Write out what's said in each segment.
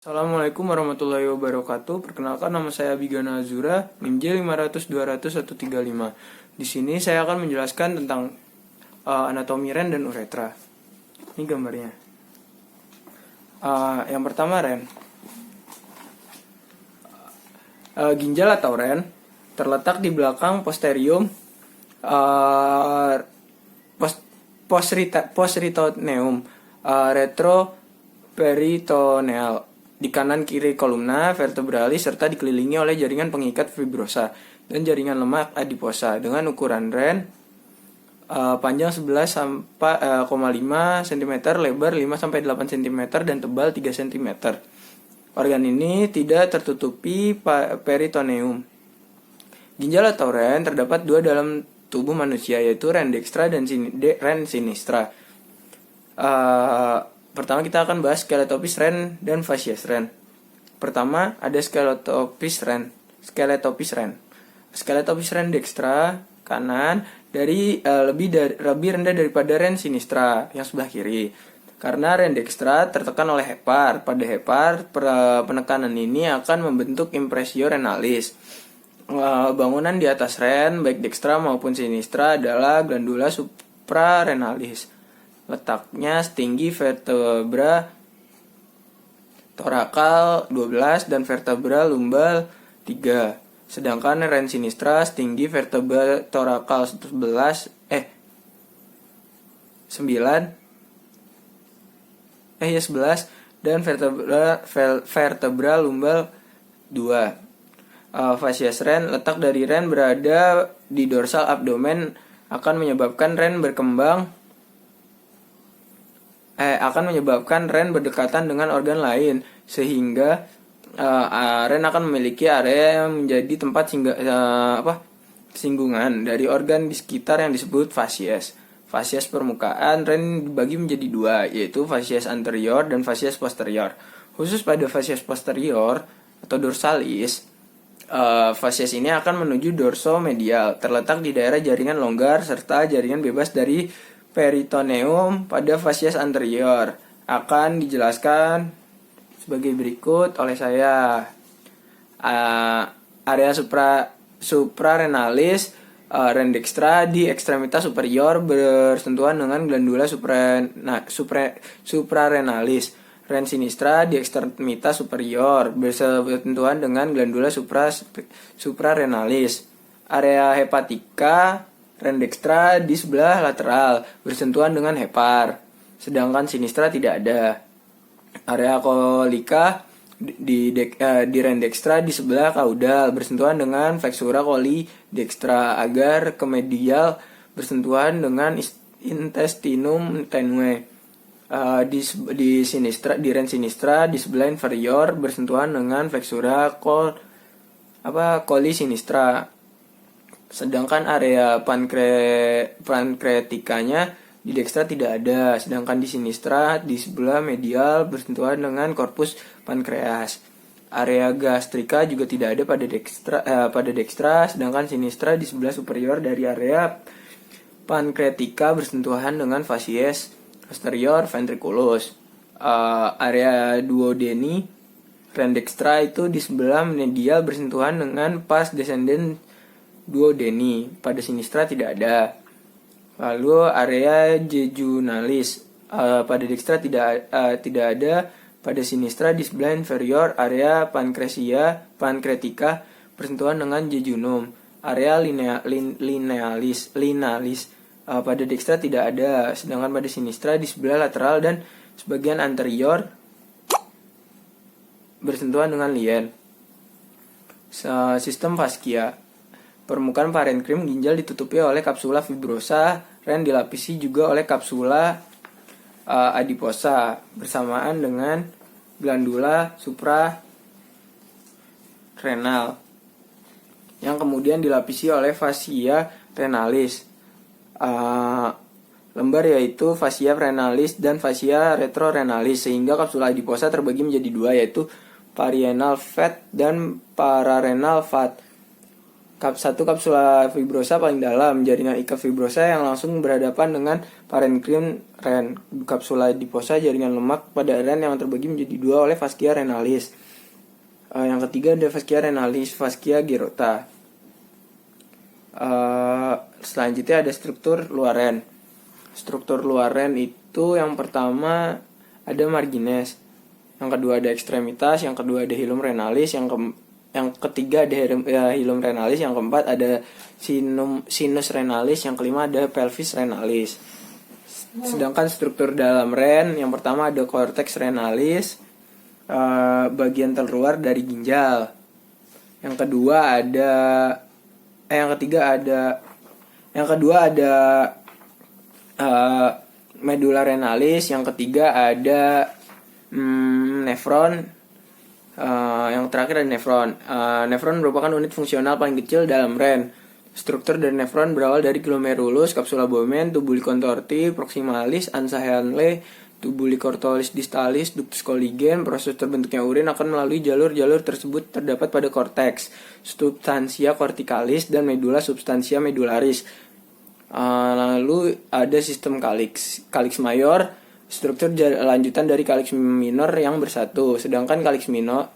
Assalamualaikum warahmatullahi wabarakatuh. Perkenalkan, nama saya Abigana Azura, NIM J500-200-135. Di sini saya akan menjelaskan tentang anatomi ren dan uretra. Ini gambarnya. Yang pertama, ren. Ginjal atau ren terletak di belakang posterium postritoneum retroperitoneal di kanan kiri kolumna vertebralis serta dikelilingi oleh jaringan pengikat fibrosa dan jaringan lemak adiposa dengan ukuran ren panjang 11,5 cm, lebar 5-8 cm dan tebal 3 cm. Organ ini tidak tertutupi peritoneum. Ginjal atau ren terdapat dua dalam tubuh manusia, yaitu ren dextra dan ren sinistra. Pertama kita akan bahas skeletopis ren dan facies ren. Pertama ada skeletopis ren. Skeletopis ren dextra kanan lebih rendah daripada ren sinistra yang sebelah kiri. Karena ren dextra tertekan oleh hepar. Pada hepar, penekanan ini akan membentuk impressio renalis. Bangunan di atas ren, baik dextra maupun sinistra, adalah glandula suprarenalis. Letaknya setinggi vertebra torakal 12 dan vertebra lumbal 3. Sedangkan ren sinistra setinggi vertebra torakal 11 dan vertebra lumbal 2. Facies ren, letak dari ren berada di dorsal abdomen akan menyebabkan ren berdekatan dengan organ lain, sehingga ren akan memiliki area yang menjadi tempat singgungan dari organ di sekitar yang disebut facies. Facies permukaan ren dibagi menjadi dua, yaitu facies anterior dan facies posterior. Khusus pada facies posterior atau dorsalis, facies ini akan menuju dorsomedial, terletak di daerah jaringan longgar serta jaringan bebas dari peritoneum. Pada facies anterior akan dijelaskan sebagai berikut oleh saya. Area suprarenalis ren dextra di ekstremitas superior bersentuhan dengan glandula suprarenalis. Ren sinistra di ekstremitas superior bersentuhan dengan glandula suprarenalis. Area hepatika ren dextra di sebelah lateral bersentuhan dengan hepar, sedangkan sinistra tidak ada. Area kolika di ren dextra di sebelah kaudal bersentuhan dengan flexura coli dextra, agar kemedial bersentuhan dengan intestinum tenue. Di ren sinistra di sebelah inferior bersentuhan dengan flexura coli sinistra. Sedangkan area pankreatikanya di dextra tidak ada, sedangkan di sinistra di sebelah medial bersentuhan dengan korpus pankreas. Area gastrika juga tidak ada pada dextra, sedangkan sinistra di sebelah superior dari area pankreatika bersentuhan dengan facies posterior ventriculus. Area duodeni ren dextra itu di sebelah medial bersentuhan dengan pars descendens duodeni. Pada sinistra tidak ada. Lalu area jejunalis pada dextra tidak ada. Pada sinistra di sebelah inferior area pankreatika bersentuhan dengan jejunum. Area linalis pada dextra tidak ada, sedangkan pada sinistra di sebelah lateral dan sebagian anterior bersentuhan dengan lien. Sistem fascia. Permukaan parenkrim ginjal ditutupi oleh kapsula fibrosa, ren dilapisi juga oleh kapsula adiposa bersamaan dengan glandula suprarenal yang kemudian dilapisi oleh fascia renalis. Lembar yaitu fascia renalis dan fascia retrorenalis, sehingga kapsula adiposa terbagi menjadi dua, yaitu perirenal fat dan pararenal fat. Satu kapsula fibrosa paling dalam, jaringan ikat fibrosa yang langsung berhadapan dengan parenkrim ren. Kapsula adiposa, jaringan lemak pada ren yang terbagi menjadi dua oleh fascia renalis. Yang ketiga ada fascia renalis, fascia gerota. Selanjutnya ada struktur luar ren. Struktur luar ren itu yang pertama ada margines, yang kedua ada ekstremitas, yang kedua ada hilum renalis, yang ketiga ada hilum renalis, yang keempat ada sinus renalis, yang kelima ada pelvis renalis. Sedangkan struktur dalam ren, yang pertama ada cortex renalis, bagian terluar dari ginjal. Yang kedua ada medulla renalis, yang ketiga ada nefron. Yang terakhir ada nefron. Nefron merupakan unit fungsional paling kecil dalam ren. Struktur dari nefron berawal dari glomerulus, capsula Bowman, tubuli contorti, proximalis, ansa Henle, tubuli cortoris distalis, ductus Colligen. Proses terbentuknya urin akan melalui jalur-jalur tersebut terdapat pada korteks, substansia corticalis, dan medulla substansia medullaris. Lalu ada sistem calyx mayor, struktur lanjutan dari calyx minor yang bersatu. Sedangkan calyx minor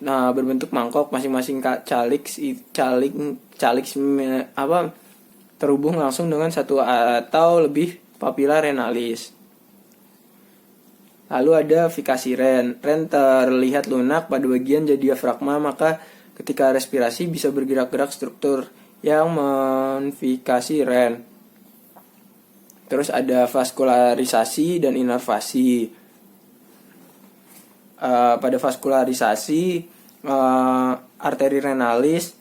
berbentuk mangkok. Masing-masing calyx terhubung langsung dengan satu atau lebih papilla renalis. Lalu ada fikasi ren. Ren terlihat lunak pada bagian diafragma, maka ketika respirasi bisa bergerak-gerak struktur yang menfikasi ren. Terus ada vaskularisasi dan inervasi. Pada vaskularisasi, arteri renalis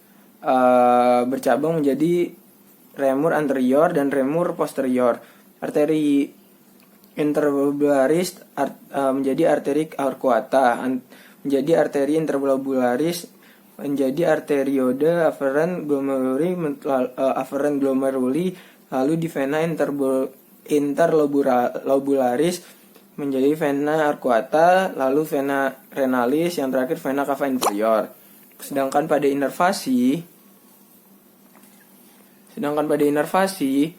bercabang menjadi remur anterior dan remur posterior. Arteri interlobularis menjadi arteri arcuata, menjadi arteri interlobularis menjadi arterioda afferent glomeruli, lalu di vena interlobularis menjadi vena arcuata, lalu vena renalis, yang terakhir vena cava inferior. Sedangkan pada inervasi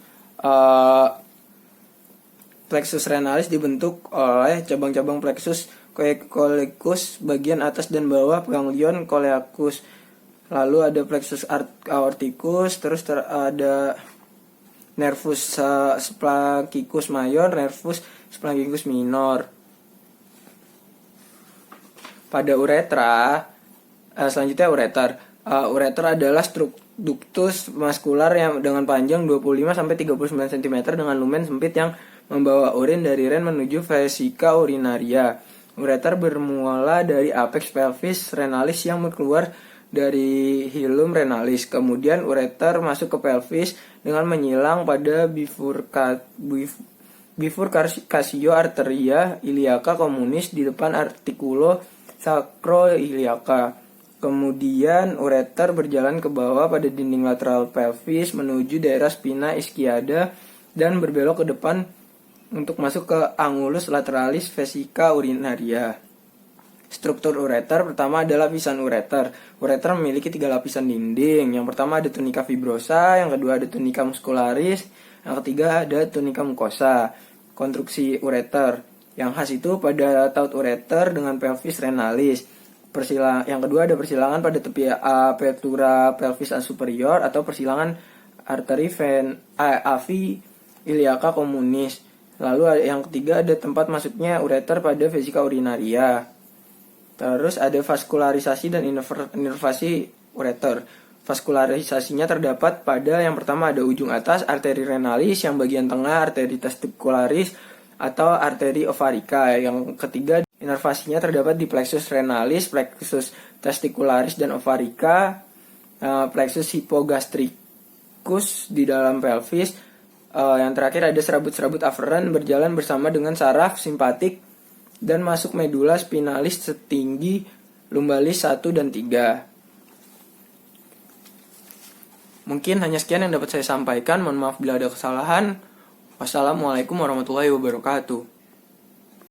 plexus renalis dibentuk oleh cabang-cabang plexus coecolicus bagian atas dan bawah ganglion coelicus. Lalu ada plexus aorticus, terus ada nervus splagicus mayor, nervus splagicus minor. Pada uretra, selanjutnya ureter. Ureter adalah ductus maskular yang dengan panjang 25-39 cm dengan lumen sempit yang membawa urin dari ren menuju vesika urinaria. Ureter bermula dari apex pelvis renalis yang keluar dari hilum renalis. Kemudian ureter masuk ke pelvis dengan menyilang pada bifurcatio arteria iliaca communis di depan artikulo sacroiliaca. Kemudian ureter berjalan ke bawah pada dinding lateral pelvis menuju daerah spina ischiada dan berbelok ke depan untuk masuk ke angulus lateralis vesica urinaria. Struktur ureter pertama adalah lapisan ureter. Ureter memiliki 3 lapisan dinding. Yang pertama ada tunica fibrosa, yang kedua ada tunica muscularis, yang ketiga ada tunica mucosa. Konstruksi ureter yang khas itu pada taut ureter dengan pelvis renalis. Yang kedua ada persilangan pada tepi apertura pelvis superior atau persilangan arteri avi iliaca communis. Lalu yang ketiga ada tempat masuknya ureter pada vesika urinaria. Terus ada vaskularisasi dan inervasi ureter. Vaskularisasinya terdapat pada yang pertama ada ujung atas arteri renalis, yang bagian tengah arteri testicularis atau arteri ovarica. Yang ketiga inervasinya terdapat di plexus renalis, plexus testicularis dan ovarica, plexus hypogastricus di dalam pelvis. Yang terakhir ada serabut-serabut afferent berjalan bersama dengan saraf simpatik dan masuk medula spinalis setinggi lumbalis 1 dan 3. Mungkin hanya sekian yang dapat saya sampaikan. Mohon maaf bila ada kesalahan. Wassalamualaikum warahmatullahi wabarakatuh.